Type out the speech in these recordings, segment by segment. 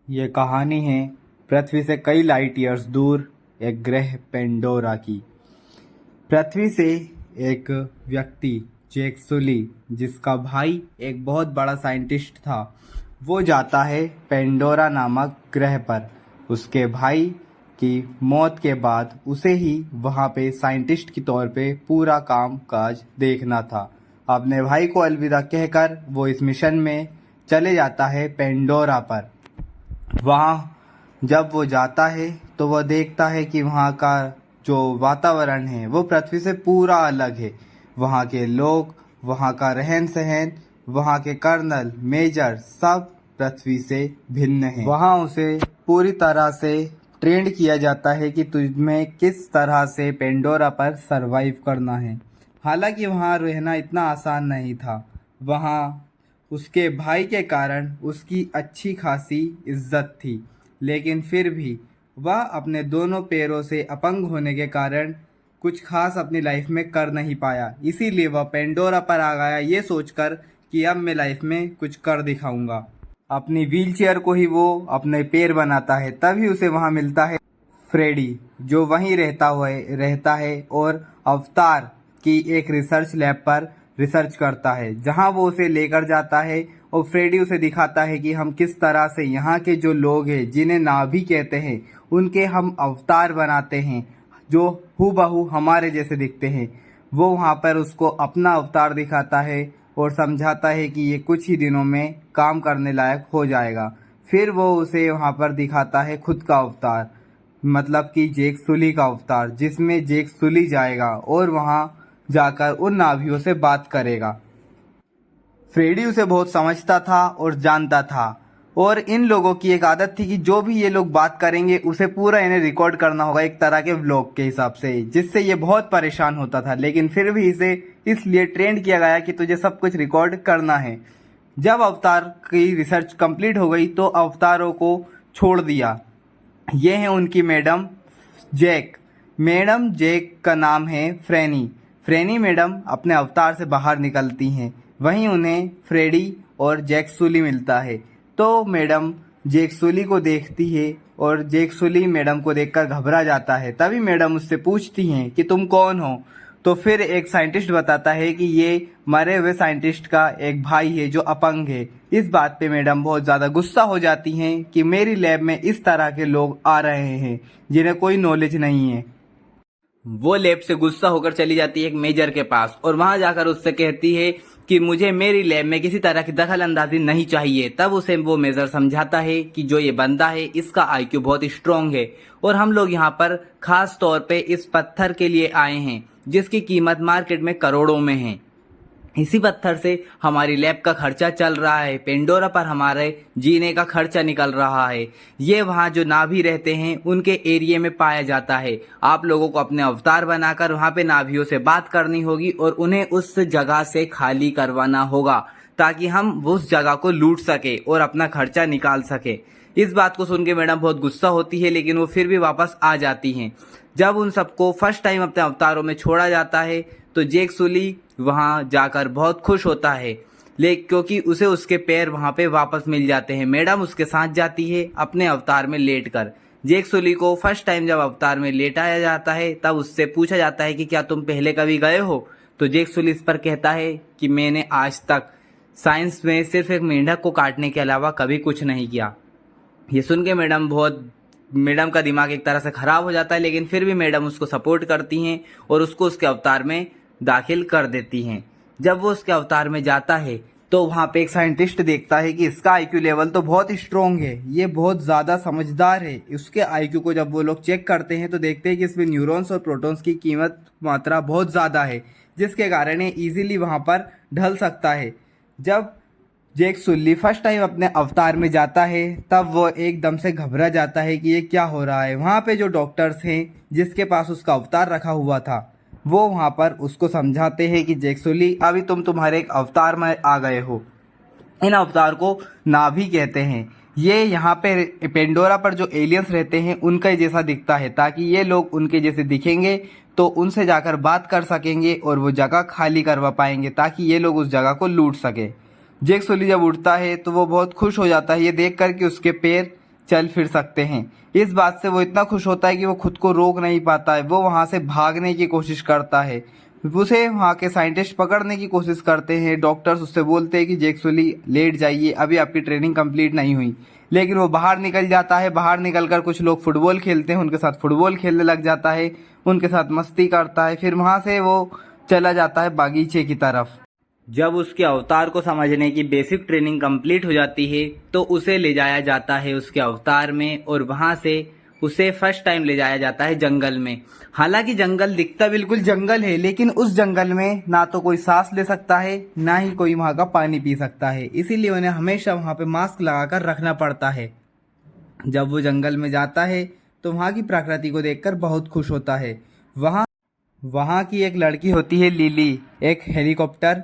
ये कहानी है पृथ्वी से कई लाइट ईयर्स दूर एक ग्रह पेंडोरा की। पृथ्वी से एक व्यक्ति जैक सुली, जिसका भाई एक बहुत बड़ा साइंटिस्ट था, वो जाता है पेंडोरा नामक ग्रह पर। उसके भाई की मौत के बाद उसे ही वहाँ पे साइंटिस्ट के तौर पे पूरा काम काज देखना था। अपने भाई को अलविदा कहकर वो इस मिशन में चले जाता है पेंडोरा पर। वहाँ जब वो जाता है तो वह देखता है कि वहाँ का जो वातावरण है वो पृथ्वी से पूरा अलग है। वहाँ के लोग, वहाँ का रहन सहन, वहाँ के कर्नल, मेजर सब पृथ्वी से भिन्न हैं। वहाँ उसे पूरी तरह से ट्रेंड किया जाता है कि तुम्हें किस तरह से पेंडोरा पर सरवाइव करना है। हालांकि वहाँ रहना इतना आसान नहीं था। वहाँ उसके भाई के कारण उसकी अच्छी खासी इज्जत थी, लेकिन फिर भी वह अपने दोनों पैरों से अपंग होने के कारण कुछ खास अपनी लाइफ में कर नहीं पाया। इसीलिए वह पेंडोरा पर आ गया ये सोचकर कि अब मैं लाइफ में कुछ कर दिखाऊंगा। अपनी व्हीलचेयर को ही वो अपने पैर बनाता है। तभी उसे वहाँ मिलता है फ्रेडी, जो वहीं रहता है और अवतार की एक रिसर्च लैब पर रिसर्च करता है, जहां वो उसे लेकर जाता है। और फ्रेडी उसे दिखाता है कि हम किस तरह से यहाँ के जो लोग हैं, जिन्हें नाभी कहते हैं, उनके हम अवतार बनाते हैं जो हूबहू हमारे जैसे दिखते हैं। वो वहाँ पर उसको अपना अवतार दिखाता है और समझाता है कि ये कुछ ही दिनों में काम करने लायक हो जाएगा। फिर वो उसे वहाँ पर दिखाता है खुद का अवतार, मतलब कि जैक सुली का अवतार, जिसमें जैक सुली जाएगा और वहाँ जाकर उन नाभियों से बात करेगा। फ्रेडी उसे बहुत समझता था और जानता था, और इन लोगों की एक आदत थी कि जो भी ये लोग बात करेंगे उसे पूरा इन्हें रिकॉर्ड करना होगा एक तरह के व्लॉग के हिसाब से, जिससे ये बहुत परेशान होता था। लेकिन फिर भी इसे इसलिए ट्रेंड किया गया कि तुझे सब कुछ रिकॉर्ड करना है। जब अवतार की रिसर्च कंप्लीट हो गई तो अवतारों को छोड़ दिया। ये हैं उनकी मैडम जैक। मैडम जैक का नाम है फ्रेनी। फ्रेनी मैडम अपने अवतार से बाहर निकलती हैं। वहीं उन्हें फ्रेडी और जैक सुली मिलता है। तो मैडम जैक सुली को देखती है और जैक सुली मैडम को देखकर घबरा जाता है। तभी मैडम उससे पूछती हैं कि तुम कौन हो। तो फिर एक साइंटिस्ट बताता है कि ये मरे हुए साइंटिस्ट का एक भाई है जो अपंग है। इस बात पे मैडम बहुत ज़्यादा गुस्सा हो जाती हैं कि मेरी लैब में इस तरह के लोग आ रहे हैं जिन्हें कोई नॉलेज नहीं है। वो लैब से गुस्सा होकर चली जाती है एक मेजर के पास और वहां जाकर उससे कहती है कि मुझे मेरी लैब में किसी तरह की दखल अंदाजी नहीं चाहिए। तब उसे वो मेजर समझाता है कि जो ये बंदा है इसका आईक्यू बहुत स्ट्रांग है और हम लोग यहाँ पर खास तौर पे इस पत्थर के लिए आए हैं जिसकी कीमत मार्केट में करोड़ों में है। इसी पत्थर से हमारी लैब का खर्चा चल रहा है। पेंडोरा पर हमारे जीने का खर्चा निकल रहा है। ये वहाँ जो नाभी रहते हैं उनके एरिया में पाया जाता है। आप लोगों को अपने अवतार बनाकर वहाँ पे नाभियों से बात करनी होगी और उन्हें उस जगह से खाली करवाना होगा ताकि हम उस जगह को लूट सके और अपना खर्चा निकाल सके। इस बात को सुन के मैडम बहुत गुस्सा होती है, लेकिन वो फिर भी वापस आ जाती हैं। जब उन सबको फर्स्ट टाइम अपने अवतारों में छोड़ा जाता है तो जैक सुली वहां जाकर बहुत खुश होता है, क्योंकि उसे उसके पैर वहां पे वापस मिल जाते हैं। मैडम उसके साथ जाती है अपने अवतार में लेटकर। जैक सुली को फर्स्ट टाइम जब अवतार में लेटाया जाता है तब उससे पूछा जाता है कि क्या तुम पहले कभी गए हो। तो जैक सुली इस पर कहता है कि मैंने आज तक साइंस में सिर्फ एक मेंढक को काटने के अलावा कभी कुछ नहीं किया। ये सुन के मैडम का दिमाग एक तरह से खराब हो जाता है, लेकिन फिर भी मैडम उसको सपोर्ट करती हैं और उसको उसके अवतार में दाखिल कर देती हैं। जब वो उसके अवतार में जाता है तो वहाँ पे एक साइंटिस्ट देखता है कि इसका आईक्यू लेवल तो बहुत स्ट्रॉन्ग है, ये बहुत ज़्यादा समझदार है। उसके आईक्यू को जब वो लोग चेक करते हैं तो देखते हैं कि इसमें न्यूरॉन्स और प्रोटॉन्स की कीमत मात्रा बहुत ज़्यादा है, जिसके कारण ये ईजिली वहाँ पर ढल सकता है। जब जैक सुली फर्स्ट टाइम अपने अवतार में जाता है तब वो एकदम से घबरा जाता है कि ये क्या हो रहा है। वहाँ पे जो डॉक्टर्स हैं जिसके पास उसका अवतार रखा हुआ था, वो वहाँ पर उसको समझाते हैं कि जैक सुली अभी तुम्हारे एक अवतार में आ गए हो। इन अवतार को नाभी कहते हैं। ये यहाँ पे पेंडोरा पर जो एलियंस रहते हैं उनका जैसा दिखता है, ताकि ये लोग उनके जैसे दिखेंगे तो उनसे जाकर बात कर सकेंगे और वो जगह खाली करवा पाएंगे ताकि ये लोग उस जगह को लूट सके। जैक सुली जब उठता है तो वो बहुत खुश हो जाता है ये देख कर कि उसके पैर चल फिर सकते हैं। इस बात से वो इतना खुश होता है कि वो खुद को रोक नहीं पाता है। वो वहाँ से भागने की कोशिश करता है। उसे वहाँ के साइंटिस्ट पकड़ने की कोशिश करते हैं। डॉक्टर्स उससे बोलते हैं कि जैक सुली लेट जाइए, अभी आपकी ट्रेनिंग कंप्लीट नहीं हुई। लेकिन वो बाहर निकल जाता है। बाहर निकलकर कुछ लोग फुटबॉल खेलते हैं, उनके साथ फुटबॉल खेलने लग जाता है, उनके साथ मस्ती करता है। फिर वहाँ से वो चला जाता है बागीचे की तरफ। जब उसके अवतार को समझने की बेसिक ट्रेनिंग कंप्लीट हो जाती है तो उसे ले जाया जाता है उसके अवतार में, और वहां से उसे फर्स्ट टाइम ले जाया जाता है जंगल में। हालांकि जंगल दिखता बिल्कुल जंगल है, लेकिन उस जंगल में ना तो कोई सांस ले सकता है, ना ही कोई वहां का पानी पी सकता है। इसीलिए उन्हें हमेशा वहां पे मास्क लगाकर रखना पड़ता है। जब वो जंगल में जाता है तो वहां की प्रकृति को देखकर बहुत खुश होता है। वहां वहां की एक लड़की होती है लिली, एक हेलीकॉप्टर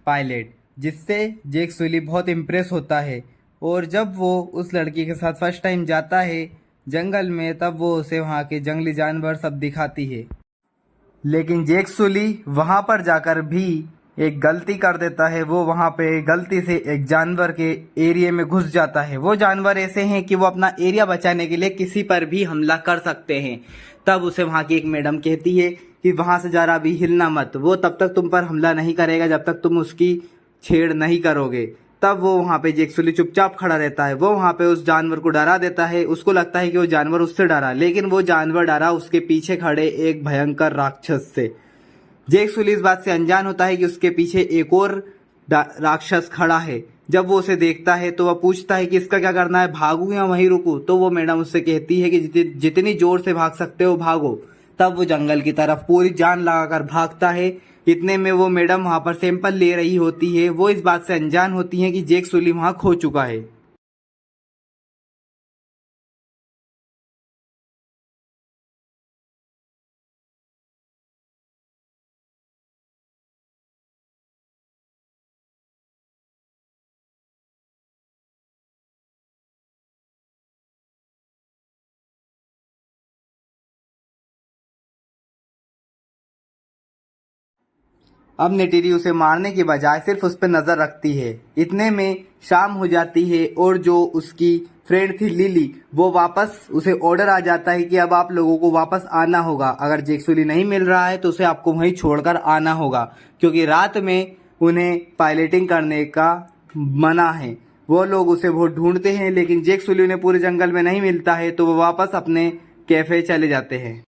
पायलट, जिससे जेक सुली बहुत इम्प्रेस होता है। और जब वो उस लड़की के साथ फर्स्ट टाइम जाता है जंगल में, तब वो उसे वहाँ के जंगली जानवर सब दिखाती है। लेकिन जेक सुली वहाँ पर जाकर भी एक गलती कर देता है। वो वहाँ पे गलती से एक जानवर के एरिया में घुस जाता है। वो जानवर ऐसे हैं कि वो अपना एरिया बचाने के लिए किसी पर भी हमला कर सकते हैं। तब उसे वहाँ की एक मैडम कहती है कि वहाँ से जरा भी हिलना मत, वो तब तक तुम पर हमला नहीं करेगा जब तक तुम उसकी छेड़ नहीं करोगे। तब वो वहाँ पे जेक सुली चुपचाप खड़ा रहता है। वो वहाँ पे उस जानवर को डरा देता है। उसको लगता है कि वो जानवर उससे डरा, लेकिन वो जानवर डरा उसके पीछे खड़े एक भयंकर राक्षस से। जेक सुली इस बात से अनजान होता है कि उसके पीछे एक और राक्षस खड़ा है। जब वो उसे देखता है तो वह पूछता है कि इसका क्या करना है, भागूं या वहीं रुकूं? तो वो मैडम उससे कहती है कि जितनी जोर से भाग सकते हो भागो। तब वो जंगल की तरफ पूरी जान लगाकर भागता है। इतने में वो मैडम वहां पर सैंपल ले रही होती है। वो इस बात से अनजान होती है कि जेक सुली वहां खो चुका है। अब नेटेरी उसे मारने के बजाय सिर्फ उस पर नजर रखती है। इतने में शाम हो जाती है और जो उसकी फ्रेंड थी लिली, वो वापस उसे ऑर्डर आ जाता है कि अब आप लोगों को वापस आना होगा। अगर जेक सुली नहीं मिल रहा है तो उसे आपको वहीं छोड़कर आना होगा, क्योंकि रात में उन्हें पायलटिंग करने का मना है। वो लोग उसे बहुत ढूंढते हैं, लेकिन जेक सुली उन्हें पूरे जंगल में नहीं मिलता है, तो वो वापस अपने कैफे चले जाते हैं।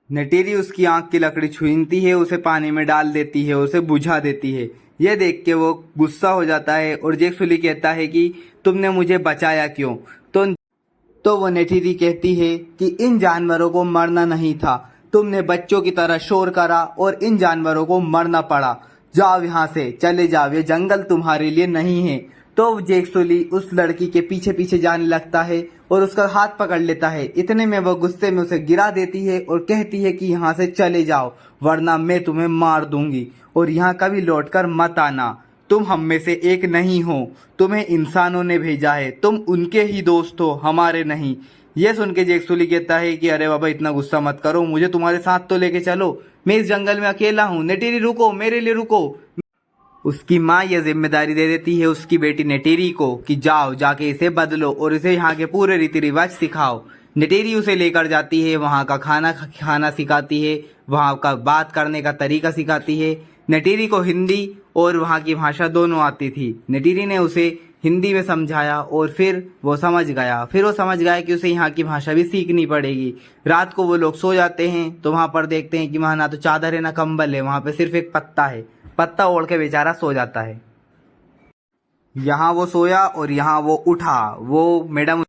नेटेरी उसकी आंख की लकड़ी छीनती है, उसे पानी में डाल देती है, उसे बुझा देती है। यह देख के वो गुस्सा हो जाता है और जेक सुली कहता है कि तुमने मुझे बचाया क्यों? तो वो नेटेरी कहती है कि इन जानवरों को मरना नहीं था, तुमने बच्चों की तरह शोर करा और इन जानवरों को मरना पड़ा। जाओ यहाँ से, चले जाओ, ये जंगल तुम्हारे लिए नहीं है। तो जेक सुली उस लड़की के पीछे पीछे जाने लगता है और उसका हाथ पकड़ लेता है। इतने में वह गुस्से में उसे गिरा देती है और कहती है कि यहाँ से चले जाओ, वरना मैं तुम्हें मार दूंगी और यहाँ कभी लौटकर मत आना। तुम हम में से एक नहीं हो, तुम्हें इंसानों ने भेजा है, तुम उनके ही दोस्त हो, हमारे नहीं। यह सुन के जेक सुली कहता है कि अरे बाबा इतना गुस्सा मत करो, मुझे तुम्हारे साथ तो लेके चलो, मैं इस जंगल में अकेला हूँ। नेटेरी रुको, मेरे लिए रुको। उसकी माँ यह जिम्मेदारी दे देती है उसकी बेटी नेटेरी को कि जाओ, जाके इसे बदलो और इसे यहाँ के पूरे रीति रिवाज सिखाओ। नेटेरी उसे लेकर जाती है, वहाँ का खाना खाना सिखाती है, वहाँ का बात करने का तरीका सिखाती है। नेटेरी को हिंदी और वहाँ की भाषा दोनों आती थी। नेटेरी ने उसे हिंदी में समझाया और फिर वो समझ गया। फिर वो समझ गया कि उसे यहाँ की भाषा भी सीखनी पड़ेगी। रात को वो लोग सो जाते हैं तो वहाँ पर देखते हैं कि वहाँ ना तो चादर है ना कंबल है, वहाँ पे सिर्फ एक पत्ता है। पत्ता ओढ़ के बेचारा सो जाता है। यहाँ वो सोया और यहाँ वो उठा। वो मैडम